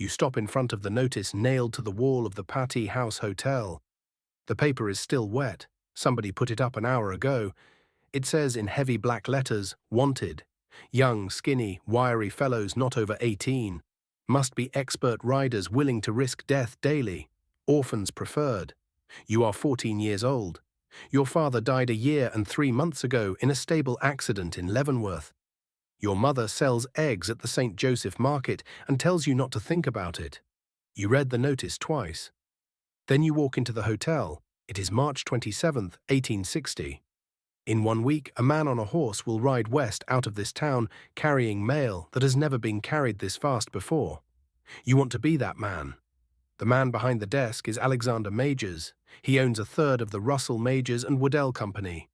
You stop in front of the notice nailed to the wall of the Patee House Hotel. The paper is still wet. Somebody put it up an hour ago. It says in heavy black letters, "Wanted. Young, skinny, wiry fellows not over 18. Must be expert riders willing to risk death daily. Orphans preferred. You are 14 years old. Your father died a year and 3 months ago in a stable accident in Leavenworth. Your mother sells eggs at the St. Joseph Market and tells you not to think about it. You read the notice twice. Then you walk into the hotel. It is March 27th, 1860. In 1 week, a man on a horse will ride west out of this town carrying mail that has never been carried this fast before. You want to be that man. The man behind the desk is Alexander Majors. He owns a third of the Russell Majors and Waddell Company.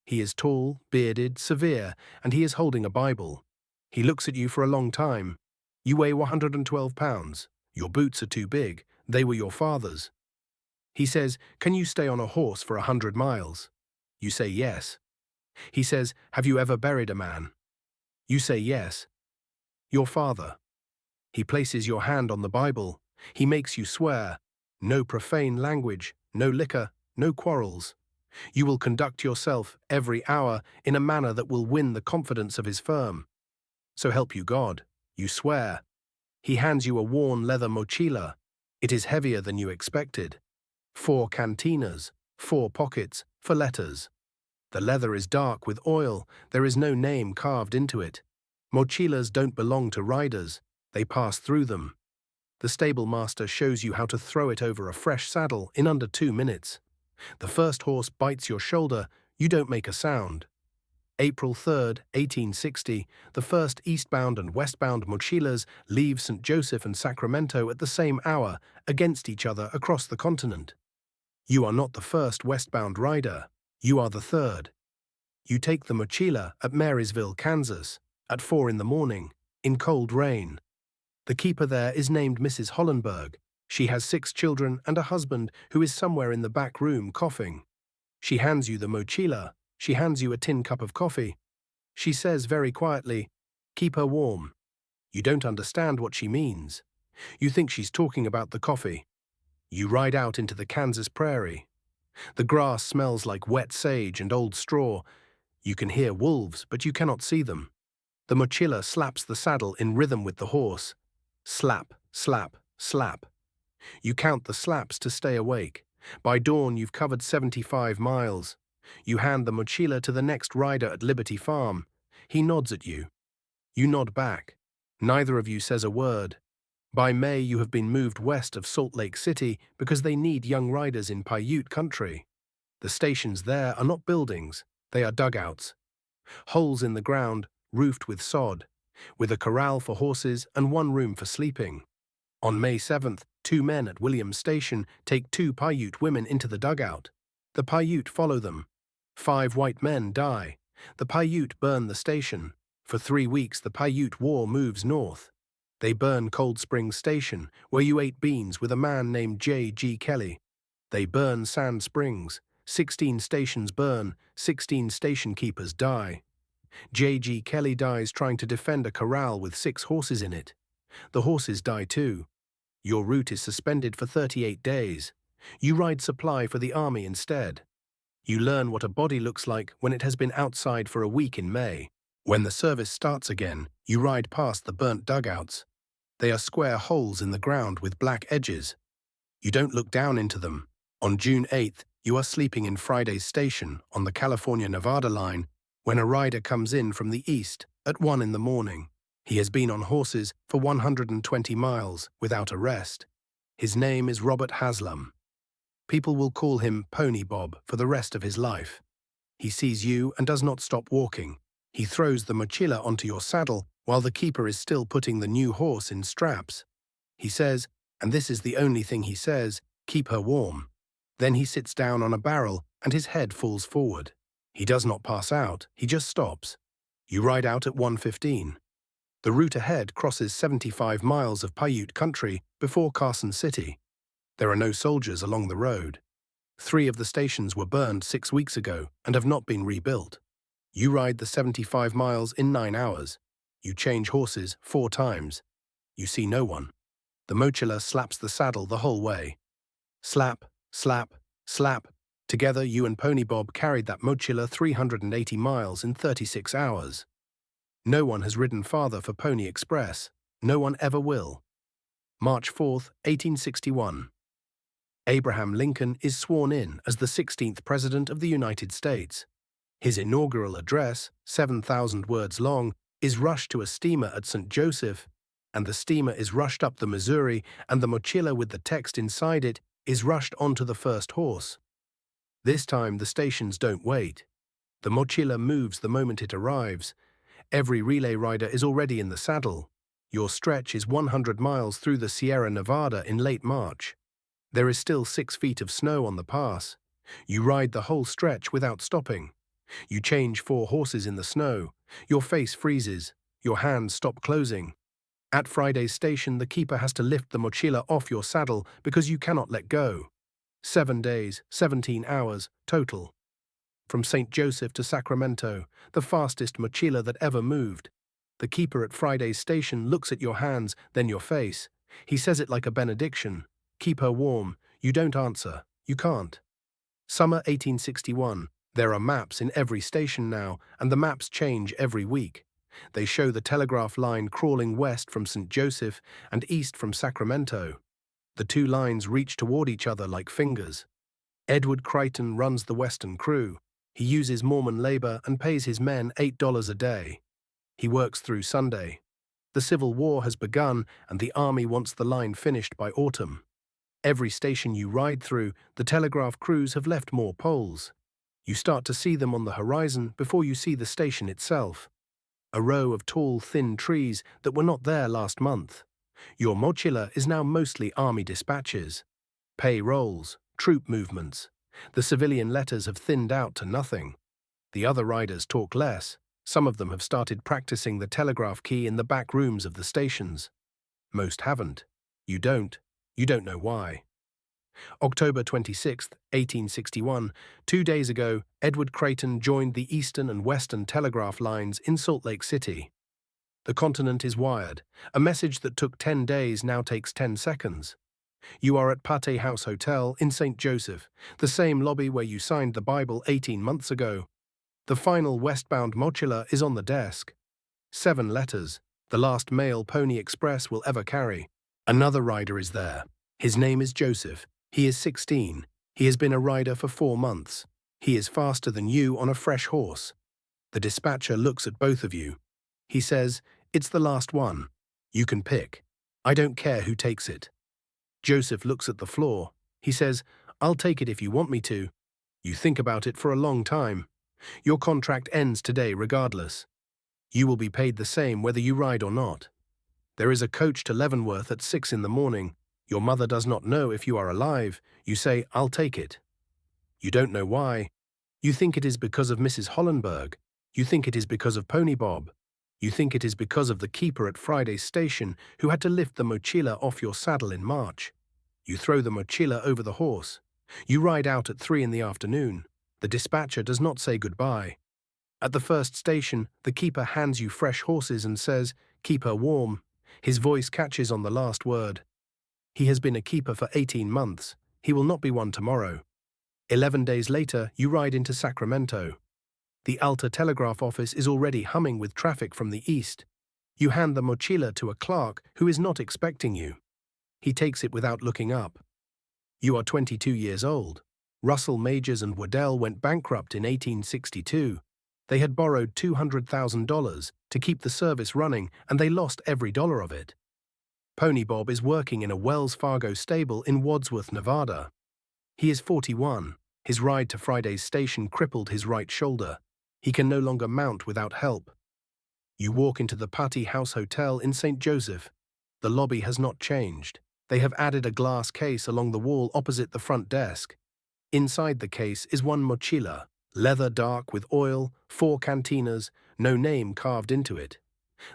He is tall, bearded, severe, and he is holding a Bible. He looks at you for a long time. You weigh 112 pounds. Your boots are too big. They were your father's. He says, "Can you stay on a horse for 100 miles? You say yes. He says, "Have you ever buried a man?" You say yes. Your father. He places your hand on the Bible. He makes you swear. No profane language, no liquor, no quarrels. You will conduct yourself every hour in a manner that will win the confidence of his firm. So help you God, you swear. He hands you a worn leather mochila. It is heavier than you expected. 4 cantinas, 4 pockets, for letters. The leather is dark with oil. There is no name carved into it. Mochilas don't belong to riders. They pass through them. The stable master shows you how to throw it over a fresh saddle in under 2 minutes. The first horse bites your shoulder. You don't make a sound. April 3rd, 1860, the first eastbound and westbound mochilas leave St. Joseph and Sacramento at the same hour, against each other across the continent. You are not the first westbound rider. You are the third. You take the mochila at Marysville, Kansas, at 4 in the morning, in cold rain. The keeper there is named Mrs. Hollenberg. She has 6 children and a husband who is somewhere in the back room coughing. She hands you the mochila. She hands you a tin cup of coffee. She says very quietly, "Keep her warm." You don't understand what she means. You think she's talking about the coffee. You ride out into the Kansas prairie. The grass smells like wet sage and old straw. You can hear wolves, but you cannot see them. The mochila slaps the saddle in rhythm with the horse. Slap, slap, slap. You count the slaps to stay awake. By dawn, you've covered 75 miles. You hand the mochila to the next rider at Liberty Farm. He nods at you. You nod back. Neither of you says a word. By May, you have been moved west of Salt Lake City because they need young riders in Paiute country. The stations there are not buildings. They are dugouts. Holes in the ground, roofed with sod, with a corral for horses and 1 room for sleeping. On May 7th, 2 men at William Station take 2 Paiute women into the dugout. The Paiute follow them. 5 white men die. The Paiute burn the station. For 3 weeks, the Paiute War moves north. They burn Cold Spring Station, where you ate beans with a man named J.G. Kelly. They burn Sand Springs. 16 stations burn. 16 station keepers die. J.G. Kelly dies trying to defend a corral with 6 horses in it. The horses die too. Your route is suspended for 38 days. You ride supply for the army instead. You learn what a body looks like when it has been outside for a week in May. When the service starts again, you ride past the burnt dugouts. They are square holes in the ground with black edges. You don't look down into them. On June 8th, you are sleeping in Friday's station on the California-Nevada line when a rider comes in from the east at 1 in the morning. He has been on horses for 120 miles without a rest. His name is Robert Haslam. People will call him Pony Bob for the rest of his life. He sees you and does not stop walking. He throws the mochila onto your saddle while the keeper is still putting the new horse in straps. He says, and this is the only thing he says, "Keep her warm." Then he sits down on a barrel and his head falls forward. He does not pass out, he just stops. You ride out at 1:15. The route ahead crosses 75 miles of Paiute country before Carson City. There are no soldiers along the road. 3 of the stations were burned 6 weeks ago and have not been rebuilt. You ride the 75 miles in 9 hours. You change horses 4 times. You see no one. The mochila slaps the saddle the whole way. Slap, slap, slap. Together, you and Pony Bob carried that mochila 380 miles in 36 hours. No one has ridden farther for Pony Express. No one ever will. March 4th, 1861. Abraham Lincoln is sworn in as the 16th President of the United States. His inaugural address, 7,000 words long, is rushed to a steamer at St. Joseph, and the steamer is rushed up the Missouri, and the mochila with the text inside it is rushed onto the first horse. This time the stations don't wait. The mochila moves the moment it arrives. Every relay rider is already in the saddle. Your stretch is 100 miles through the Sierra Nevada in late March. There is still 6 feet of snow on the pass. You ride the whole stretch without stopping. You change 4 horses in the snow. Your face freezes. Your hands stop closing. At Friday's station, the keeper has to lift the mochila off your saddle because you cannot let go. 7 days, 17 hours, total. From St. Joseph to Sacramento, the fastest mochila that ever moved. The keeper at Friday's station looks at your hands, then your face. He says it like a benediction. Keep her warm. You don't answer. You can't. Summer 1861. There are maps in every station now, and the maps change every week. They show the telegraph line crawling west from St. Joseph and east from Sacramento. The 2 lines reach toward each other like fingers. Edward Crichton runs the Western crew. He uses Mormon labor and pays his men $8 a day. He works through Sunday. The Civil War has begun, and the Army wants the line finished by autumn. Every station you ride through, the telegraph crews have left more poles. You start to see them on the horizon before you see the station itself. A row of tall, thin trees that were not there last month. Your mochila is now mostly Army dispatches. Pay rolls, troop movements. The civilian letters have thinned out to nothing. The other riders talk less. Some of them have started practicing the telegraph key in the back rooms of the stations. Most haven't. You don't. You don't know why. October 26, 1861, 2 days ago, Edward Crichton joined the Eastern and Western telegraph lines in Salt Lake City. The continent is wired. A message that took 10 days now takes 10 seconds. You are at Patee House Hotel in St. Joseph, the same lobby where you signed the Bible 18 months ago. The final westbound mochila is on the desk. 7 letters, the last mail Pony Express will ever carry. Another rider is there. His name is Joseph. He is 16. He has been a rider for 4 months. He is faster than you on a fresh horse. The dispatcher looks at both of you. He says, "It's the last one. You can pick. I don't care who takes it." Joseph looks at the floor. He says, "I'll take it if you want me to." You think about it for a long time. Your contract ends today regardless. You will be paid the same whether you ride or not. There is a coach to Leavenworth at 6 in the morning. Your mother does not know if you are alive. You say, "I'll take it." You don't know why. You think it is because of Mrs. Hollenberg. You think it is because of Pony Bob. You think it is because of the keeper at Friday's station who had to lift the mochila off your saddle in March. You throw the mochila over the horse. You ride out at 3 in the afternoon. The dispatcher does not say goodbye. At the first station, the keeper hands you fresh horses and says, "Keep her warm." His voice catches on the last word. He has been a keeper for 18 months. He will not be one tomorrow. 11 days later, you ride into Sacramento. The Alta Telegraph office is already humming with traffic from the east. You hand the mochila to a clerk who is not expecting you. He takes it without looking up. You are 22 years old. Russell, Majors and Waddell went bankrupt in 1862. They had borrowed $200,000 to keep the service running, and they lost every dollar of it. Pony Bob is working in a Wells Fargo stable in Wadsworth, Nevada. He is 41. His ride to Friday's station crippled his right shoulder. He can no longer mount without help. You walk into the Patee House Hotel in St. Joseph. The lobby has not changed. They have added a glass case along the wall opposite the front desk. Inside the case is one mochila, leather dark with oil, 4 cantinas, no name carved into it.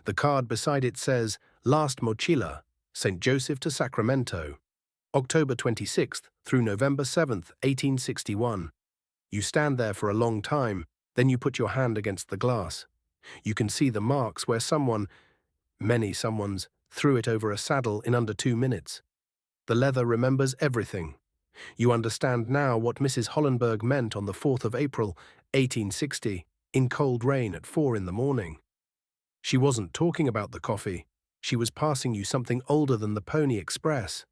The card beside it says, "Last mochila, St. Joseph to Sacramento, October 26th through November 7th, 1861. You stand there for a long time, then you put your hand against the glass. You can see the marks where someone, many someones, threw it over a saddle in under 2 minutes. The leather remembers everything. You understand now what Mrs. Hollenberg meant on the 4th of April, 1860, in cold rain at 4 in the morning. She wasn't talking about the coffee. She was passing you something older than the Pony Express,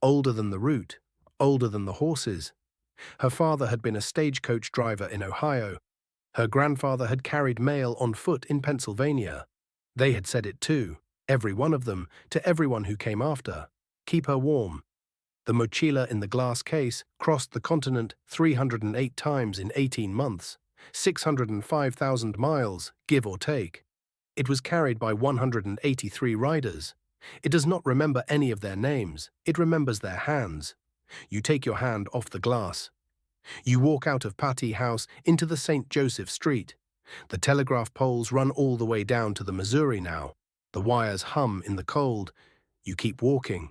older than the route, older than the horses. Her father had been a stagecoach driver in Ohio. Her grandfather had carried mail on foot in Pennsylvania. They had said it too, every one of them, to everyone who came after. Keep her warm. The mochila in the glass case crossed the continent 308 times in 18 months, 605,000 miles, give or take. It was carried by 183 riders. It does not remember any of their names. It remembers their hands. You take your hand off the glass. You walk out of Patee House into the St. Joseph Street. The telegraph poles run all the way down to the Missouri now. The wires hum in the cold. You keep walking.